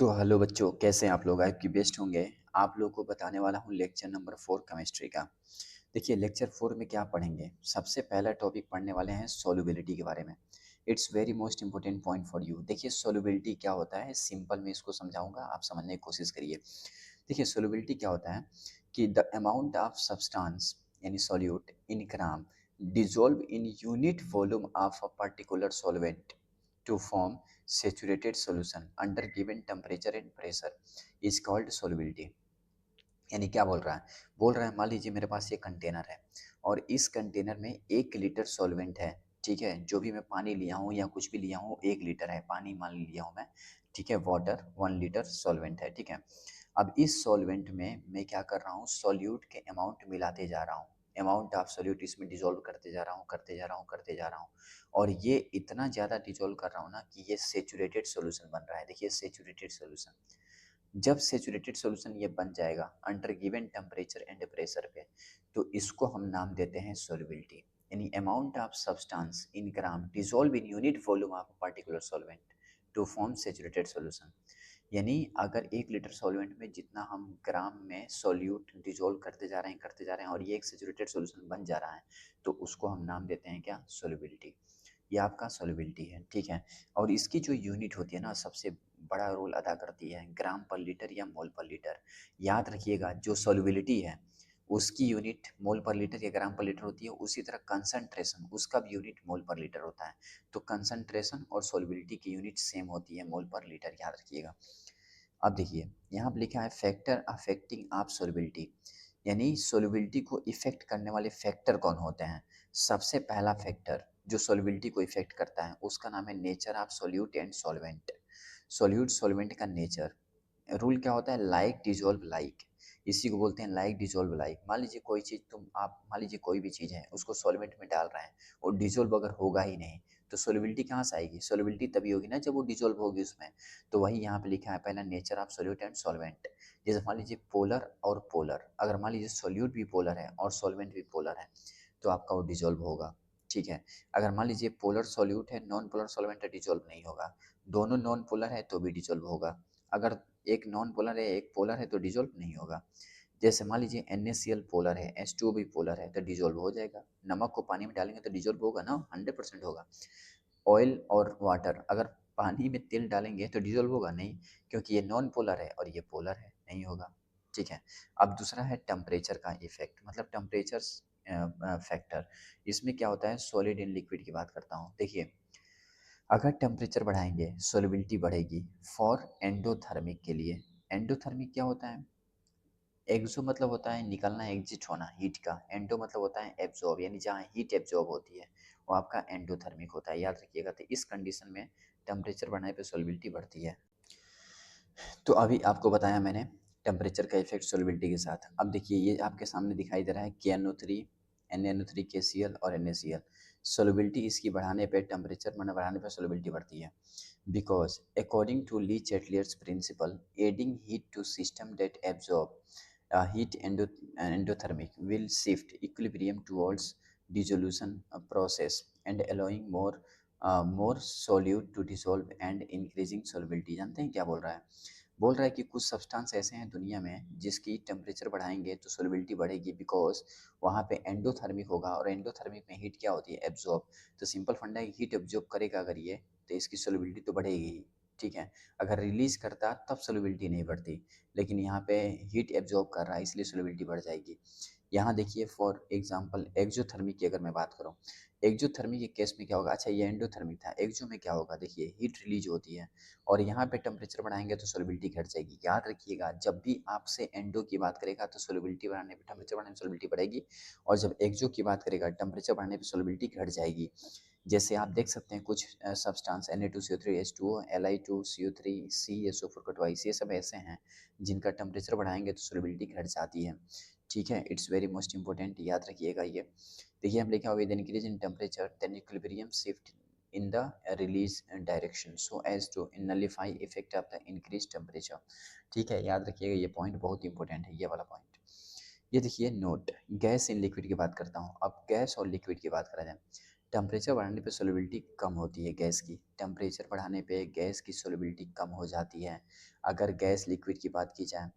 तो हेलो बच्चों, कैसे हैं आप लोग? आपकी बेस्ट होंगे। आप लोग को बताने वाला हूँ लेक्चर नंबर 4 केमिस्ट्री का। देखिए लेक्चर 4 में क्या पढ़ेंगे। सबसे पहला टॉपिक पढ़ने वाले हैं सॉल्युबिलिटी के बारे में। It's very most important point for you. देखिए सॉल्युबिलिटी क्या होता है, सिंपल में इसको समझाऊंगा, आप समझने की कोशिश करिए। देखिए सॉल्युबिलिटी क्या होता है कि द अमाउंट ऑफ सब्सटेंस यानी solute in gram dissolve in unit volume of a particular solvent to form saturated solution under given temperature and pressure is called solubility। यानी क्या बोल रहा है मान लीजिए मेरे पास ये कंटेनर है और इस कंटेनर में 1 लीटर सॉल्वेंट है। ठीक है, जो भी मैं पानी लिया हूँ या कुछ भी लिया हूँ 1 लीटर है पानी मान लिया हूँ मैं। ठीक है, वाटर 1 लीटर सॉल्वेंट है। ठीक है, अब इस सॉल्वेंट में मैं क्या कर रहा हूँ, सॉल्यूट के अमाउंट मिलाते जा रहा हूँ। अमाउंट ऑफ सॉल्यूट इसमें डिजोल्व करते जा रहा हूँ करते जा रहा हूँ करते जा रहा हूँ। और ये इतना ज़्यादा डिजोल्व कर रहा हूँ ना कि ये सेचुरेटेड सोल्यूशन बन रहा है। देखिए सेचुरेटेड सोल्यूशन, जब सेचुरेटेड सॉल्यूशन ये बन जाएगा under given temperature and pressure पे, तो इसको हम नाम देते हैं सॉल्युबिलिटी। यानी amount of substance in gram dissolve in unit volume of particular solvent to form saturated solution. यानी अगर 1 लीटर सॉल्वेंट में जितना हम ग्राम में सॉल्यूट डिसॉल्व करते जा रहे हैं और ये एक सेचुरेटेड सॉल्यूशन बन जा रहा है, तो उसको हम नाम देते हैं क्या, सॉल्युबिलिटी। ये आपका सॉल्युबिलिटी है। ठीक है, और इसकी जो यूनिट होती है ना, सबसे बड़ा रोल अदा करती है ग्राम पर लीटर या मोल पर लीटर। याद रखिएगा, जो सॉल्युबिलिटी है उसकी यूनिट मोल पर लीटर या ग्राम पर लीटर होती है, उसी तरह कंसंट्रेशन उसका भी यूनिट मोल पर लीटर होता है। तो कंसंट्रेशन और सॉल्युबिलिटी की यूनिट सेम होती है, मोल पर लीटर, याद रखिएगा। अब देखिए यहाँ पे लिखा है फैक्टर अफेक्टिंग ऑफ सॉल्युबिलिटी, यानी सॉल्युबिलिटी को इफेक्ट करने वाले फैक्टर कौन होते हैं। सबसे पहला फैक्टर जो सॉल्युबिलिटी को इफेक्ट करता है उसका नाम है nature of solute and solvent. Solute solvent का नेचर, रूल क्या होता है, लाइक डिजोल्व लाइक। इसी को बोलते हैं लाइक डिजोल्व लाइक। मान लीजिए कोई चीज़ तुम आप मान लीजिए कोई भी चीज़ है उसको सॉल्वेंट में डाल रहे हैं और डिजोल्व अगर होगा ही नहीं, तो सॉल्युबिलिटी कहाँ से आएगी। सॉल्युबिलिटी तभी होगी ना जब वो डिजोल्व होगी उसमें। तो वही यहाँ पे लिखा है पहला, nature of solute and solvent. जैसे मान लीजिए पोलर और पोलर, अगर मान लीजिए सॉल्यूट भी पोलर है और सॉल्वेंट भी पोलर है, तो आपका वो डिजोल्व होगा। ठीक है, अगर मान लीजिए पोलर सॉल्यूट है नॉन पोलर सॉल्वेंट है, डिजोल्व नहीं होगा। दोनों नॉन पोलर है तो भी डिजोल्व होगा। अगर एक नॉन पोलर है एक पोलर है तो डिजोल्व नहीं होगा। जैसे मान लीजिए NaCl पोलर है, H2O भी पोलर है, तो डिजोल्व हो जाएगा। नमक को पानी में डालेंगे तो डिजोल्व होगा ना, 100% होगा। ऑयल और वाटर, अगर पानी में तेल डालेंगे तो डिजोल्व होगा नहीं, क्योंकि ये नॉन पोलर है और ये पोलर है, नहीं होगा। ठीक है, अब दूसरा है टेम्परेचर का इफेक्ट, मतलब टेम्परेचर फैक्टर। इसमें क्या होता है, सॉलिड इन लिक्विड की बात करता हूँ। देखिए अगर टेम्परेचर बढ़ाएंगे सॉल्युबिलिटी बढ़ेगी। फॉर एंडोथर्मिक के लिए, एंडोथर्मिक क्या होता है, एक्सो मतलब होता है निकलना, एग्जिट होना हीट का। एंडो मतलब होता है एब्जॉर्ब, यानी जहाँ हीट एब्जॉर्ब होती है वो आपका एंडोथर्मिक होता है, याद रखिएगा। तो इस कंडीशन में टेम्परेचर बढ़ने पे सॉल्युबिलिटी बढ़ती है। तो अभी आपको बताया मैंने टेम्परेचर का इफेक्ट सॉल्युबिलिटी के साथ। अब देखिए ये आपके सामने दिखाई दे रहा है KNO3, NaNO3, KCl और NaCl। सॉल्युबिलिटी इसकी बढ़ाने पे, टेम्परेचर बढ़ाने पे सॉल्युबिलिटी बढ़ती है। Because according to Le Chatelier's principle, adding heat to system that absorb heat endothermic will shift equilibrium towards dissolution process and allowing more solute to dissolve and increasing solubility। जानते हैं क्या बोल रहा है, बोल रहा है कि कुछ सब्सटेंस ऐसे हैं दुनिया में जिसकी टेम्परेचर बढ़ाएंगे तो सोलिबिलिटी बढ़ेगी, बिकॉज वहाँ पे एंडोथर्मिक होगा और एंडोथर्मिक में हीट क्या होती है, एब्जॉर्ब। तो सिंपल फंडा है, हीट एब्जॉर्ब करेगा अगर ये, तो इसकी सोलिबिलिटी तो बढ़ेगी ही। ठीक है, अगर रिलीज करता तब सोलिबिलिटी नहीं बढ़ती, लेकिन यहाँ पे हीट एब्जॉर्ब कर रहा है इसलिए सोलिबिलिटी बढ़ जाएगी। यहाँ देखिए फॉर एग्जांपल एक्जोथर्मिक की अगर मैं बात करूँ, एक्जोथर्मिक के केस में क्या होगा, अच्छा ये एंडोथर्मिक था, एक्जो में क्या होगा, देखिए हीट रिलीज होती है और यहाँ पे टेम्परेचर बढ़ाएंगे तो सोलिबिलिटी घट जाएगी। याद रखिएगा, जब भी आपसे एंडो की बात करेगा तो सोलिबिलिटी बढ़ाने पे, टेम्परेचर बढ़ाने पे सोलिबिलिटी बढ़ेगी, और जब एक्जो की बात करेगा टेम्परेचर बढ़ाने पे सोलिबिलिटी घट जाएगी। जैसे आप देख सकते हैं कुछ substance Na2CO3 H2O Li2CO3 CSO4 का ट्वाइस, ये सब ऐसे हैं जिनका टेम्परेचर बढ़ाएंगे तो सोलिबिलिटी घट जाती है। ठीक है, इट्स वेरी मोस्ट इंपॉर्टेंट, याद रखिएगा ये। देखिए हम लिखा हुआ with increase in temperature then equilibrium shift in the release direction so as to nullify effect of the increased temperature। ठीक है, याद रखिएगा ये पॉइंट बहुत इंपॉर्टेंट है, ये वाला पॉइंट। ये देखिए नोट, गैस इन लिक्विड की बात करता हूँ। अब गैस और लिक्विड की बात करा जाए, टेम्परेचर बढ़ाने पे सोलिबिलिटी कम होती है गैस की। टेम्परेचर बढ़ाने पे गैस की सोलिबिलिटी कम हो जाती है। अगर गैस लिक्विड की बात की जाए,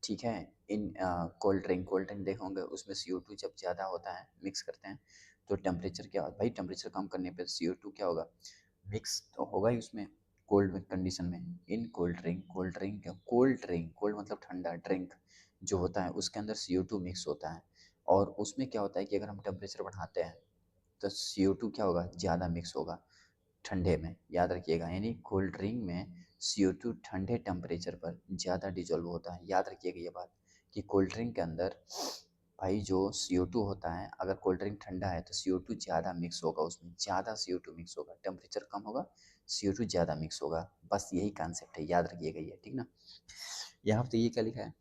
ठीक है, इन कोल्ड ड्रिंक देखे होंगे, उसमें CO2 जब ज़्यादा होता है, मिक्स करते हैं, तो टेम्परेचर क्या भाई, टेम्परेचर कम करने पे CO2 क्या होगा, मिक्स तो होगा ही उसमें कोल्ड कंडीशन में। इन कोल्ड ड्रिंक कोल्ड मतलब ठंडा ड्रिंक जो होता है उसके अंदर CO2 मिक्स होता है। और उसमें क्या होता है कि अगर हम टेम्परेचर बढ़ाते हैं तो CO2 क्या होगा, ज़्यादा मिक्स होगा ठंडे में, याद रखिएगा। यानी कोल्ड ड्रिंक में CO2 ठंडे टेम्परेचर पर ज़्यादा डिजोल्व होता है, याद रखिएगा ये बात, कि कोल्ड ड्रिंक के अंदर भाई जो CO2 होता है, अगर कोल्ड ड्रिंक ठंडा है तो CO2 ज़्यादा मिक्स होगा, उसमें ज़्यादा CO2 मिक्स होगा, टेम्परेचर कम होगा, CO2 ज़्यादा मिक्स होगा। बस यही कॉन्सेप्ट है, याद रखिएगा ये, ठीक ना। यहाँ पे ये क्या लिखा है,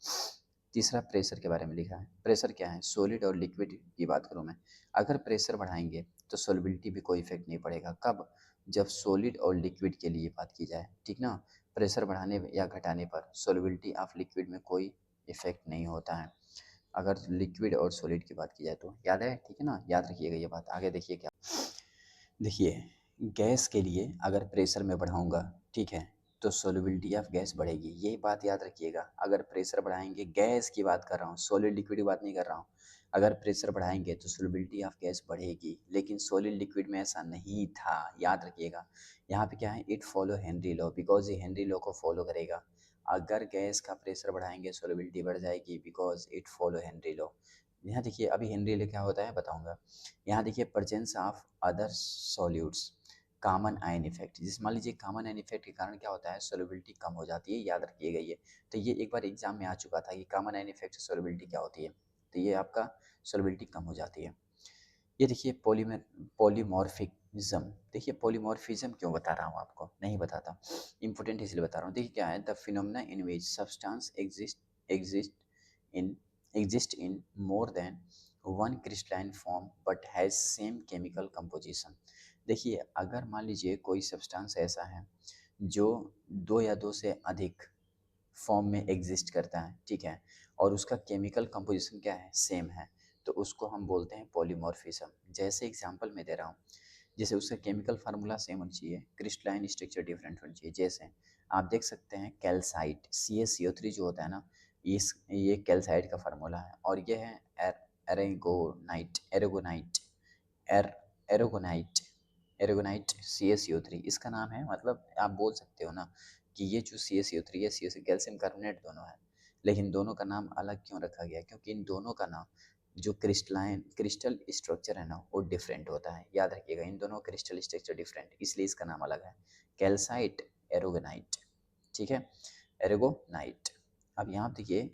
तीसरा प्रेशर के बारे में लिखा है। प्रेशर क्या है, सॉलिड और लिक्विड की बात करूँ मैं, अगर प्रेशर बढ़ाएंगे तो सॉल्युबिलिटी पे कोई इफेक्ट नहीं पड़ेगा। कब, जब सॉलिड और लिक्विड के लिए बात की जाए, ठीक ना। प्रेशर बढ़ाने या घटाने पर सॉल्युबिलिटी ऑफ लिक्विड में कोई इफेक्ट नहीं होता है, अगर लिक्विड और सॉलिड की बात की जाए तो, याद है, ठीक है ना, याद रखिएगा ये बात। आगे देखिए क्या, देखिए गैस के लिए अगर प्रेशर में बढ़ाऊंगा, ठीक है, तो सोल्युबिलिटी ऑफ गैस बढ़ेगी, ये बात याद रखिएगा। अगर प्रेशर बढ़ाएंगे, गैस की बात कर रहा हूँ, सॉलिड लिक्विड की बात नहीं कर रहा हूँ। अगर प्रेशर बढ़ाएंगे तो सोल्युबिलिटी ऑफ गैस बढ़ेगी, लेकिन सॉलिड लिक्विड में ऐसा नहीं था, याद रखिएगा। यहाँ पे क्या है, it follow Henry law, because ये हेनरी लॉ को फॉलो करेगा। अगर गैस का प्रेशर बढ़ाएंगे सोल्युबिलिटी बढ़ जाएगी, because it follow Henry law. यहाँ देखिए, अभी हेनरी लॉ क्या होता है बताऊंगा। यहाँ देखिए, presence of other solutes, common ion effect, जिस मान लीजिए कॉमन आयन इफेक्ट के कारण क्या होता है, सोल्युबिलिटी कम हो जाती है, याद रखिएगा ये। तो ये एक बार एग्जाम में आ चुका था कि कॉमन आयन इफेक्ट से सोल्युबिलिटी क्या होती है, तो ये आपका सोल्युबिलिटी कम हो जाती है। ये देखिए पॉलीमर पॉलीमॉर्फिज्म, देखिए पॉलीमॉर्फिज्म क्यों बता रहा हूँ आपको, नहीं बताता, इंपॉर्टेंट इसलिए बता रहा हूँ। देखिए क्या है, the phenomena in which substance exist in exist in more than one crystalline form but has same chemical composition. देखिए अगर मान लीजिए कोई सब्सटेंस ऐसा है जो दो या दो से अधिक फॉर्म में एग्जिस्ट करता है, ठीक है, और उसका केमिकल कंपोजिशन क्या है, सेम है, तो उसको हम बोलते हैं पॉलीमॉर्फिज्म। जैसे एग्जांपल मैं दे रहा हूँ, जैसे उसका केमिकल फार्मूला सेम होना चाहिए, क्रिस्टलाइन स्ट्रक्चर डिफरेंट होना चाहिए। जैसे आप देख सकते हैं कैल्साइट CaCO3 जो होता है ना, ये कैल्साइट का फार्मूला है, और ये है एरेगोनाइट एरेगोनाइट एर एरोगोनाइट एरोगोनाइट CaCO3 इसका नाम है। मतलब आप बोल सकते हो ना कि ये जो CaCO3 है, CaCO कैल्शियम कार्बोनेट दोनों है, लेकिन दोनों का नाम अलग क्यों रखा गया, क्योंकि इन दोनों का नाम जो क्रिस्टल स्ट्रक्चर है ना वो डिफरेंट होता है, याद रखिएगा। इन दोनों क्रिस्टल स्ट्रक्चर डिफरेंट, इसलिए इसका नाम अलग है, कैल्साइट एरोगोनाइट, ठीक है, एरोगोनाइट। अब यहाँ देखिए,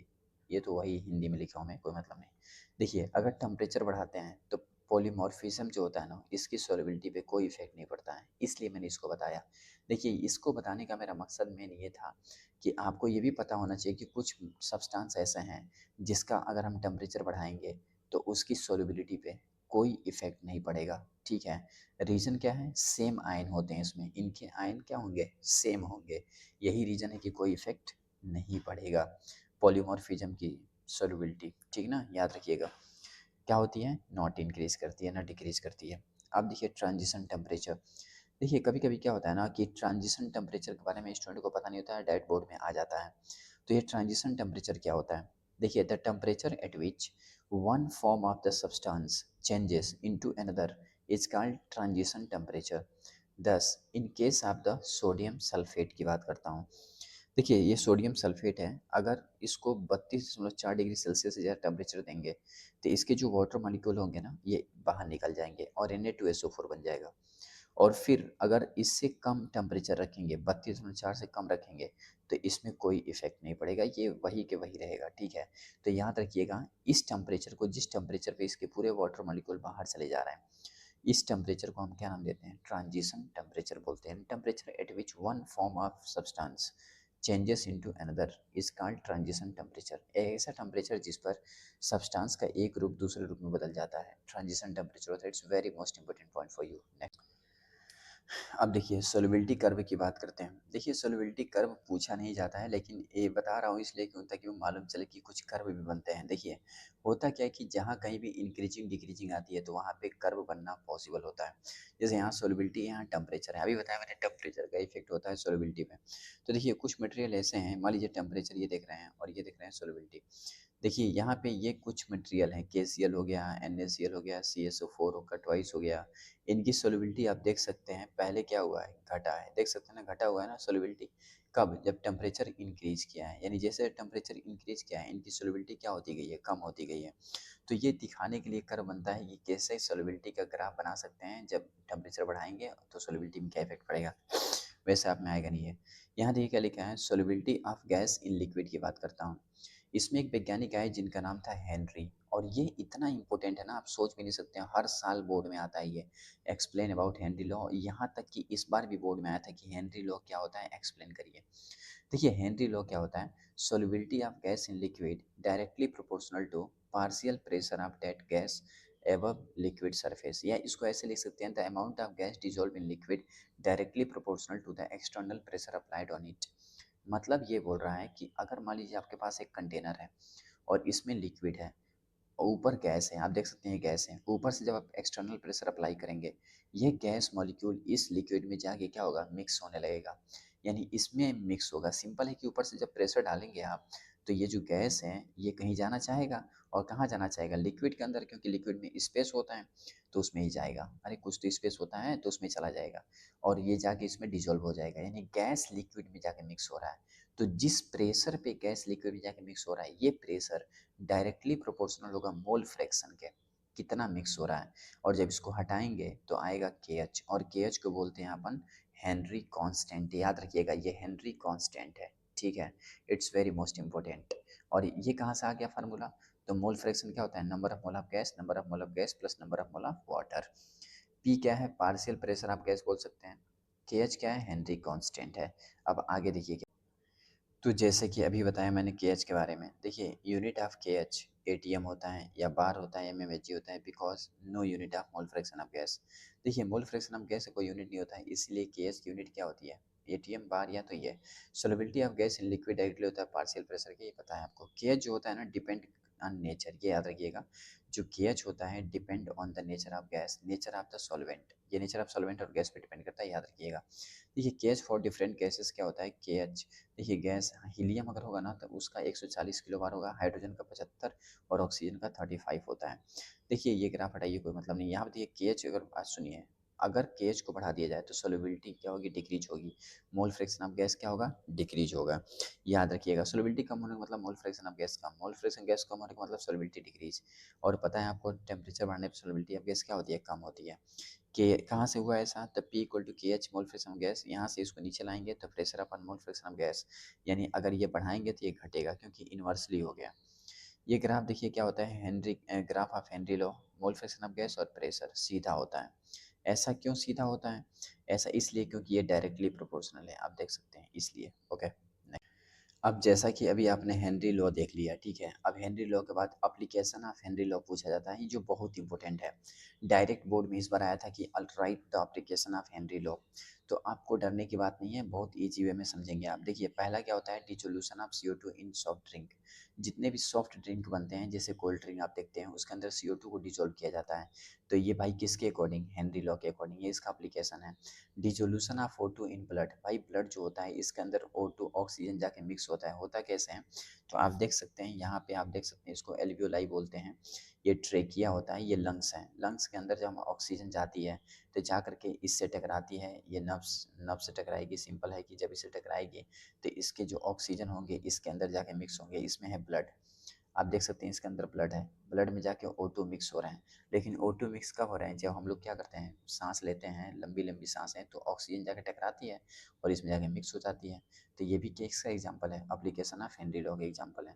ये तो वही हिंदी में लिखा हूँ मैं, कोई मतलब नहीं। देखिए अगर टेम्परेचर बढ़ाते हैं तो पॉलीमॉर्फिज्म जो होता है ना, इसकी सॉल्युबिलिटी पे कोई इफेक्ट नहीं पड़ता है, इसलिए मैंने इसको बताया। देखिए इसको बताने का मेरा मकसद मेन ये था कि आपको ये भी पता होना चाहिए कि कुछ सब्सटेंस ऐसे हैं जिसका अगर हम टेम्परेचर बढ़ाएंगे तो उसकी सॉल्युबिलिटी पे कोई इफेक्ट नहीं पड़ेगा, ठीक है। रीज़न क्या है, सेम आयन होते हैं इसमें, इनके आयन क्या होंगे, सेम होंगे, यही रीज़न है कि कोई इफेक्ट नहीं पड़ेगा पॉलीमॉर्फिज्म की सॉल्युबिलिटी, ठीक ना, याद रखिएगा। क्या होती है, नॉट इंक्रीज करती है ना डिक्रीज करती है। अब देखिए ट्रांजिशन टेम्परेचर, देखिए कभी कभी क्या होता है ना कि ट्रांजिशन टेम्परेचर के बारे में स्टूडेंट को पता नहीं होता है, डायरेक्ट बोर्ड में आ जाता है। तो ये ट्रांजिशन टेम्परेचर क्या होता है, देखिए the temperature at which one form of the substance changes into another is called transition temperature. Thus in case of the sodium sulphate की बात करता हूँ, देखिए ये सोडियम सल्फेट है, अगर इसको 32.4 डिग्री सेल्सियस से ज़्यादा टेम्परेचर देंगे तो इसके जो वाटर मॉलिक्यूल होंगे ना ये बाहर निकल जाएंगे और Na2SO4 बन जाएगा। और फिर अगर इससे कम टेम्परेचर रखेंगे, 32.4 से कम रखेंगे, तो इसमें कोई इफेक्ट नहीं पड़ेगा, ये वही के वही रहेगा, ठीक है। तो याद रखिएगा इस टेम्परेचर को, जिस टेम्परेचर पे इसके पूरे वाटर मॉलिक्यूल बाहर चले जा रहे हैं, इस टेम्परेचर को हम क्या नाम देते हैं, ट्रांजिशन टेम्परेचर बोलते हैं। Temperature at which one form of substance changes into another is called transition temperature. ऐसा टेम्परेचर जिस पर सब्सटेंस का एक रूप दूसरे रूप में बदल जाता है, ट्रांजिशन टेम्परेचर होता है। It's very most important point for you. अब देखिए सोलिबिलिटी कर्व की बात करते हैं। देखिए सोलिबिलिटी कर्व पूछा नहीं जाता है, लेकिन ये बता रहा हूँ इसलिए क्यों, ताकि वो मालूम चले कि कुछ कर्व भी बनते हैं। देखिए होता क्या है कि जहाँ कहीं भी इंक्रीजिंग डिक्रीजिंग आती है तो वहाँ पे कर्व बनना पॉसिबल होता है। जैसे यहाँ सोलिबिलिटी, यहाँ टेम्परेचर है, अभी बताया मैंने टेम्परेचर का इफेक्ट होता है सोलिबिलिटी में। तो देखिए कुछ मटेरियल ऐसे हैं, मान लीजिए टेम्परेचर ये देख रहे हैं और ये देख रहे हैं सोलिबिलिटी। देखिए यहाँ पे ये कुछ मटेरियल हैं, KCl हो गया, NaCl हो गया, CSO4 हो गया, ट्वाइस हो गया। इनकी सोलिबिलिटी आप देख सकते हैं पहले क्या हुआ है, घटा है। देख सकते हैं ना, घटा हुआ है ना सोलिबिलिटी। कब? जब टेम्परेचर इंक्रीज किया है, यानी जैसे टेम्परेचर इंक्रीज किया है इनकी सोलिबिलिटी क्या होती गई है, कम होती गई है। तो ये दिखाने के लिए कर्व बनता है कि कैसे सोलिबिलिटी का ग्राफ बना सकते हैं, जब टेम्परेचर बढ़ाएंगे तो सोलिबिलिटी में क्या इफेक्ट पड़ेगा। वैसे आप में आएगा नहीं है। यहाँ देखिए क्या लिखा है, solubility of gas in liquid की बात करता हूँ। इसमें एक वैज्ञानिक आए जिनका नाम था हेनरी, और ये इतना इंपॉर्टेंट है ना, आप सोच भी नहीं सकते हैं, हर साल बोर्ड में आता है ये। एक्सप्लेन अबाउट हेनरी लॉ, यहाँ तक कि इस बार भी बोर्ड में आया था कि हेनरी लॉ क्या होता है, एक्सप्लेन करिए। देखिए हेनरी लॉ क्या होता है, solubility of gas in liquid directly proportional to partial pressure of that gas above liquid surface, या इसको ऐसे लिख सकते हैं, the amount of gas dissolve in liquid directly proportional to the external pressure applied on it. मतलब ये बोल रहा है कि अगर मान लीजिए आपके पास एक कंटेनर है और इसमें लिक्विड है और ऊपर गैस है, आप देख सकते हैं गैस है, ऊपर से जब आप एक्सटर्नल प्रेशर अप्लाई करेंगे, ये गैस मॉलिक्यूल इस लिक्विड में जाके क्या होगा, मिक्स होने लगेगा। यानी इसमें मिक्स होगा। सिंपल है कि ऊपर से जब प्रेशर डालेंगे आप, तो ये जो गैस है ये कहीं जाना चाहेगा, और कहाँ जाना चाहेगा, लिक्विड के अंदर, क्योंकि लिक्विड में स्पेस होता है तो उसमें ही जाएगा। अरे कुछ तो स्पेस होता है तो उसमें चला जाएगा, और ये जाके इसमें डिजोल्व हो जाएगा, यानी गैस लिक्विड में जाके मिक्स हो रहा है। तो जिस प्रेशर पे गैस लिक्विड में जाके मिक्स हो रहा है, ये प्रेशर डायरेक्टली प्रोपोर्शनल होगा मोल फ्रैक्शन के, कितना मिक्स हो रहा है। और जब इसको हटाएंगे तो आएगा KH, और KH को बोलते हैं अपन हेनरी कांस्टेंट। याद रखिएगा ये हेनरी कांस्टेंट है, ठीक है। It's very most important. और ये कहाँ से आ गया फार्मूला, तो मोल फ्रैक्शन क्या होता है, number of mole of gas, number of mole of gas plus number of mole of water. P क्या है, पार्शियल प्रेशर आप गैस बोल सकते हैं। KH क्या है, हेनरी कांस्टेंट है। अब आगे देखिए, तो जैसे कि अभी बताया मैंने KH के बारे में, देखिए यूनिट ऑफ KH ATM होता है या बार होता है, MMHg होता है, because no unit of mole fraction of gas. देखिए मोल फ्रैक्शन ऑफ गैस का कोई यूनिट नहीं होता है, इसलिए KH की यूनिट क्या होती है, ATM बार या तो ये। Solubility of gas in liquid directly होता है पार्शियल प्रेशर के, ये पता है आपको। KH जो होता है ना, डिपेंड ऑन नेचर, ये याद रखिएगा। जो KH होता है depend on the nature of gas, nature of the solvent, ये नेचर ऑफ सॉल्वेंट और गैस पे डिपेंड करता है, याद रखिएगा। देखिए KH फॉर डिफरेंट गैसेस क्या होता है, KH, देखिए गैस हीलियम अगर होगा ना तो उसका 140 किलो बार होगा, हाइड्रोजन का 75 और ऑक्सीजन का 35 होता है। देखिए ये ग्राफ हटाइए, कोई मतलब नहीं। यहाँ पे देखिए KH, अगर बात सुनिए, अगर KH को बढ़ा दिया जाए तो सोलिबिलिटी क्या होगी, डिक्रीज होगी। मोल फ्रैक्शन ऑफ गैस क्या होगा, डिक्रीज होगा। याद रखिएगा सोलिबिलिटी कम होने का मतलब मोल फ्रैक्शन ऑफ गैस कम, मोल फ्रैक्शन गैस कम होने का मतलब सोलिबिलिटी डिक्रीज। और पता है आपको टेम्परेचर बढ़ने पर सोलिबिलिटी ऑफ गैस क्या होती है, कम होती है। के कहाँ से हुआ ऐसा, तब P equal to KH mole fraction of gas, यहाँ से इसको नीचे लाएंगे तो प्रेशर अपन मोल फ्रैक्शन ऑफ गैस, यानी अगर ये बढ़ाएंगे तो ये घटेगा क्योंकि इन्वर्सली हो गया। ये ग्राफ देखिए क्या होता है, Henry graph of Henry law, mole fraction of gas और प्रेशर सीधा होता है। ऐसा क्यों सीधा होता है, ऐसा इसलिए क्योंकि ये डायरेक्टली प्रोपोर्शनल है, आप देख सकते हैं इसलिए। ओके, अब जैसा कि अभी आपने हेनरी लॉ देख लिया, ठीक है, अब हेनरी लॉ के बाद एप्लीकेशन ऑफ हेनरी लॉ पूछा जाता है, जो बहुत इंपॉर्टेंट है। डायरेक्ट बोर्ड में इस बार आया था कि अल right the application of Henry law. तो आपको डरने की बात नहीं है, बहुत ईजी वे में समझेंगे आप। देखिए पहला क्या होता है, dissolution of CO2 in soft drink. जितने भी सॉफ्ट ड्रिंक बनते हैं जैसे कोल्ड ड्रिंक आप देखते हैं, उसके अंदर CO2 को डिजोल्व किया जाता है। तो ये भाई किसके अकॉर्डिंग, हेनरी लॉ के अकॉर्डिंग, ये इसका एप्लीकेशन है। Dissolution of O2 in blood, भाई ब्लड जो होता है इसके अंदर O2 ऑक्सीजन जाके मिक्स होता है, होता कैसे है, तो आप देख सकते हैं यहाँ पे, आप देख सकते हैं इसको एल्वियोलाई बोलते हैं। ये ट्रेकिया होता है, ये लंग्स है, लंग्स के अंदर जब ऑक्सीजन जाती है तो जा करके इससे टकराती है, ये नर्व्स, नर्व से टकराएगी। सिंपल है कि जब इससे टकराएगी तो इसके जो ऑक्सीजन होंगे इसके अंदर जाके मिक्स होंगे, इसमें है ब्लड। आप देख सकते हैं इसके अंदर ब्लड है, ब्लड में जाके O2 मिक्स हो रहे हैं। लेकिन O2 मिक्स कब हो रहे हैं, जब हम लोग क्या करते हैं, सांस लेते हैं, लंबी लंबी सांसें, तो ऑक्सीजन जाके टकराती है और इसमें जाके मिक्स हो जाती है। तो ये भी केस का एग्जांपल है, एप्लीकेशन ऑफ हेनरी लॉ का एग्जांपल है।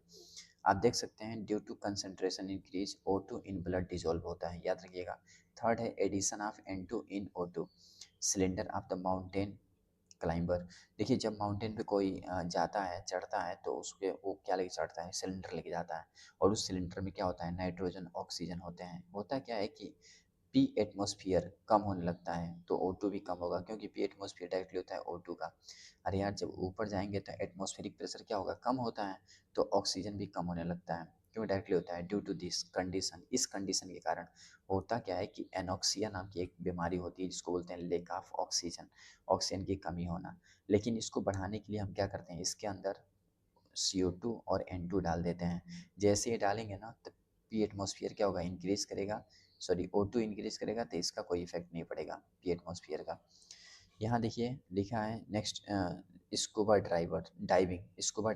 आप देख सकते हैं due to concentration increase O2 in blood dissolve होता है, याद रखिएगा। थर्ड है addition of N2 in O2, cylinder of the mountain climber. देखिए जब माउंटेन पे कोई जाता है, चढ़ता है, तो उसके वो क्या लेके चढ़ता है, सिलेंडर लेके जाता है। और उस सिलेंडर में क्या होता है, नाइट्रोजन ऑक्सीजन होते हैं। होता क्या है कि पी एटमॉस्फेयर कम होने लगता है तो O2 भी कम होगा, क्योंकि पी एटमॉस्फेयर डायरेक्टली होता है O2 का। अरे यार, जब ऊपर जाएंगे तो एटमॉस्फेरिक प्रेशर क्या होगा, कम होता है, तो ऑक्सीजन भी कम होने लगता है। क्यों डायरेक्टली होता है, ड्यू टू दिस कंडीशन, इस कंडीशन के कारण होता क्या है कि एनॉक्सिया नाम की एक बीमारी होती है, जिसको बोलते हैं लेक ऑफ ऑक्सीजन, ऑक्सीजन की कमी होना। लेकिन इसको बढ़ाने के लिए हम क्या करते हैं, इसके अंदर CO2 और N2 डाल देते हैं। जैसे ये डालेंगे ना, तो पी एटमॉस्फेयर क्या होगा, इंक्रीज करेगा, सॉरी O2 इंक्रीज करेगा, तो इसका कोई इफेक्ट नहीं पड़ेगा पी एटमॉस्फेयर का। यहाँ देखिए लिखा है next, scuba driver diving, scuba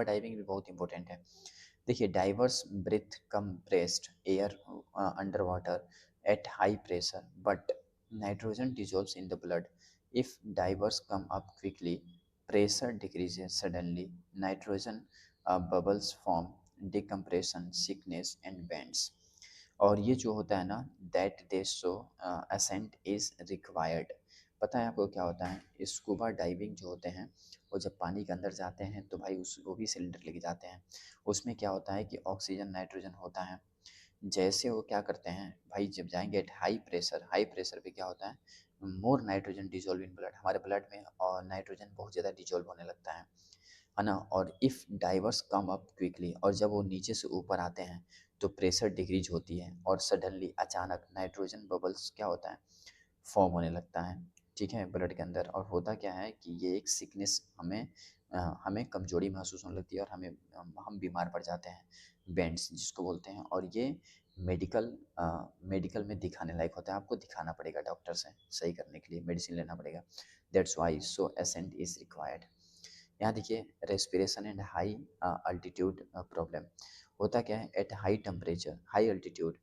diving भी बहुत इंपॉर्टेंट है। देखिए, divers breathe compressed air under water at high pressure, but nitrogen dissolves in the blood. If divers come up quickly, pressure decreases suddenly, nitrogen bubbles form, decompression, sickness and bends. और ये जो होता है ना, that they show ascent is required. पता है आपको क्या होता है, स्कूबा डाइविंग जो होते हैं, वो जब पानी के अंदर जाते हैं तो भाई उस वो भी सिलेंडर लेके जाते हैं। उसमें क्या होता है कि ऑक्सीजन नाइट्रोजन होता है। जैसे वो क्या करते हैं भाई, जब जाएंगे एट हाई प्रेशर पे क्या होता है, मोर नाइट्रोजन डिजोल्व इन ब्लड, हमारे ब्लड में और नाइट्रोजन बहुत ज़्यादा डिजोल्व होने लगता है ना। और if diverse come up quickly, और जब वो नीचे से ऊपर आते हैं तो प्रेशर डिक्रीज होती है, और सडनली अचानक नाइट्रोजन बबल्स क्या होता है, फॉर्म होने लगता है, ठीक है, ब्लड के अंदर। और होता क्या है कि ये एक सिकनेस, हमें कमजोरी महसूस होने लगती है, और हम बीमार पड़ जाते हैं, बेंड्स जिसको बोलते हैं। और ये मेडिकल मेडिकल में दिखाने लायक होता है, आपको दिखाना पड़ेगा डॉक्टर से, सही करने के लिए मेडिसिन लेना पड़ेगा। That's why so ascent is required. यहाँ देखिए, respiration and high altitude problem. होता क्या है, at high temperature high altitude,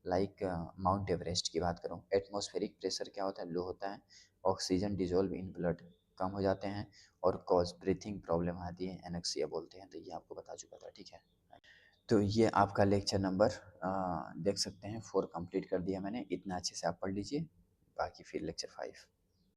like Mount Everest की बात करूँ, एटमॉस्फेरिक प्रेशर क्या होता है, लो होता है, ऑक्सीजन डिजोल्व इन ब्लड कम हो जाते हैं, और कॉज ब्रीथिंग प्रॉब्लम आती है, एनेक्सिया बोलते हैं। तो ये आपको बता चुका था, ठीक है। तो ये आपका लेक्चर नंबर देख सकते हैं 4 कंप्लीट कर दिया मैंने, इतना अच्छे से आप पढ़ लीजिए, बाकी फिर लेक्चर 5।